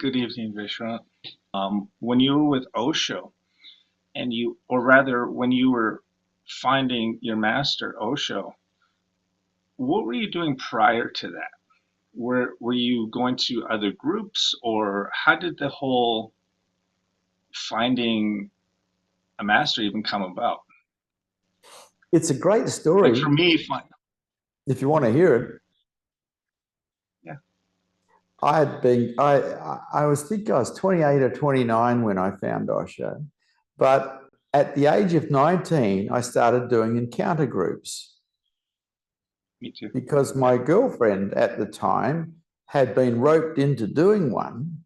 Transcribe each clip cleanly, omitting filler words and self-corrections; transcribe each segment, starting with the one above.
Good evening, Vishrant. When you were with Osho, and or rather, when you were finding your master, Osho, what were you doing prior to that? Were you going to other groups, or how did the whole finding a master even come about? It's a great story. Like for me, if you want to hear it. Yeah. I think I was 28 or 29 when I found Osho. But at the age of 19, I started doing encounter groups. Me too. Because my girlfriend at the time had been roped into doing one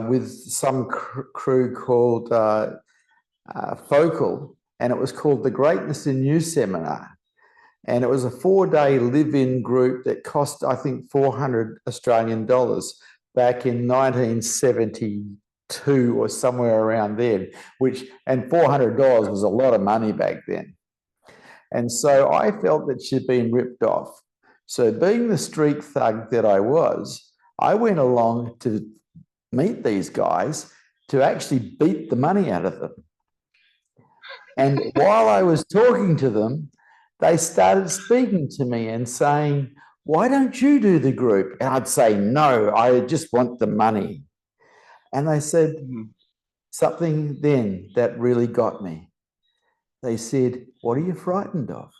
with some crew called Focal, and it was called the Greatness in You Seminar. And it was a 4-day live-in group that cost, I think, 400 Australian dollars back in 1972 or somewhere around then, and $400 was a lot of money back then. And so I felt that she'd been ripped off. So being the street thug that I was, I went along to meet these guys to actually beat the money out of them. And while I was talking to them, they started speaking to me and saying, "Why don't you do the group?" And I'd say, "No, I just want the money." And they said something then that really got me. They said, "What are you frightened of?"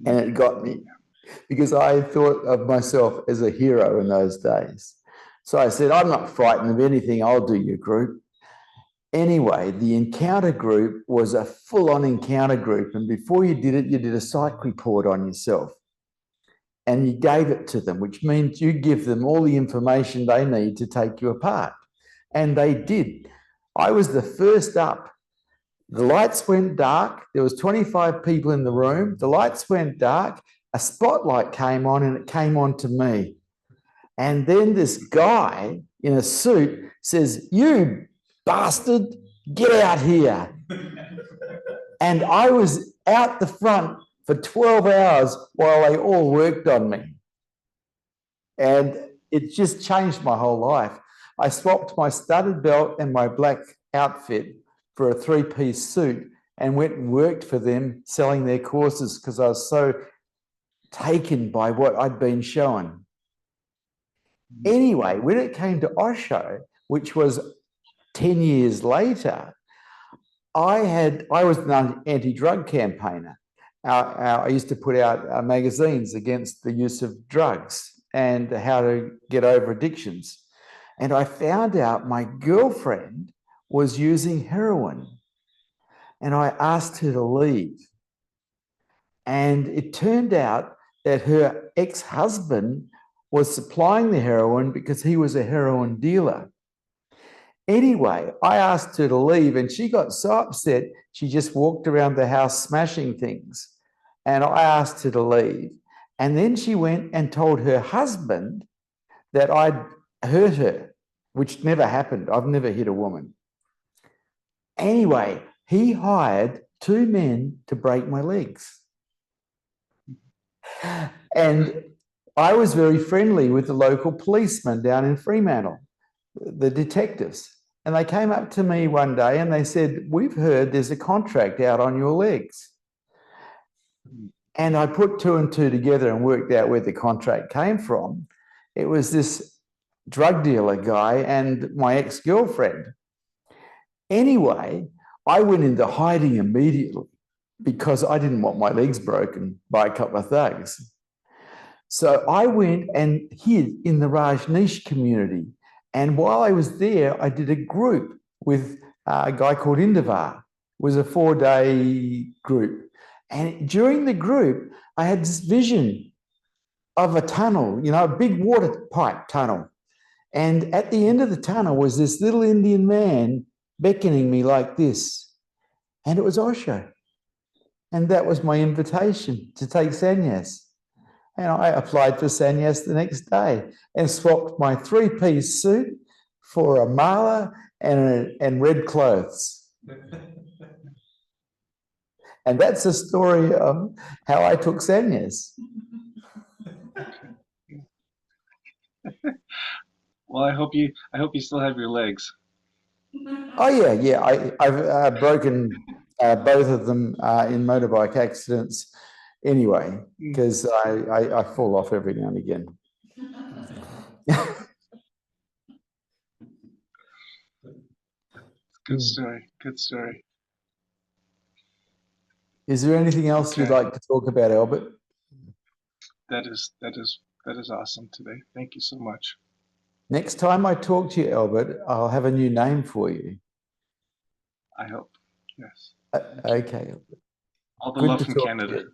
And it got me because I thought of myself as a hero in those days. So I said, "I'm not frightened of anything. I'll do your group." Anyway, the encounter group was a full-on encounter group. And before you did it, you did a psych report on yourself. And you gave it to them, which means you give them all the information they need to take you apart. And they did. I was the first up. The lights went dark. There was 25 people in the room. The lights went dark. A spotlight came on, and it came on to me. And then this guy in a suit says, "You bastard, get out here." And I was out the front for 12 hours while they all worked on me. And it just changed my whole life. I swapped my studded belt and my black outfit for a 3-piece suit and went and worked for them selling their courses because I was so taken by what I'd been shown. Anyway, when it came to Osho, which was 10 years later, I was an anti-drug campaigner. I used to put out magazines against the use of drugs and how to get over addictions. And I found out my girlfriend was using heroin. And I asked her to leave. And it turned out that her ex-husband was supplying the heroin because he was a heroin dealer. Anyway, I asked her to leave and she got so upset, she just walked around the house smashing things. And I asked her to leave. And then she went and told her husband that I'd hurt her, which never happened. I've never hit a woman. Anyway, he hired 2 men to break my legs. And I was very friendly with the local policeman down in Fremantle, the detectives. And they came up to me one day and they said, "We've heard there's a contract out on your legs." And I put 2 and 2 together and worked out where the contract came from. It was this drug dealer guy and my ex-girlfriend. Anyway, I went into hiding immediately because I didn't want my legs broken by a couple of thugs. So I went and hid in the Rajneesh community. And while I was there, I did a group with a guy called 𝐬𝐸𝐷𝐿. It was a 4-day group. And during the group, I had this vision of a tunnel, a big water pipe tunnel. And at the end of the tunnel was this little Indian man beckoning me like this. And it was Osho. And that was my invitation to take sannyas. And I applied for sannyas the next day and swapped my 3-piece suit for a mala and red clothes. And that's the story of how I took sannyas. Well, I hope you still have your legs. Oh yeah. I've broken both of them in motorbike accidents anyway, because I fall off every now and again. Good story. Good story. Is there anything else you'd like to talk about, Albert? That is awesome today. Thank you so much. Next time I talk to you, Albert, I'll have a new name for you. I hope. Yes. Okay. All the Good love to from talk Canada. to you.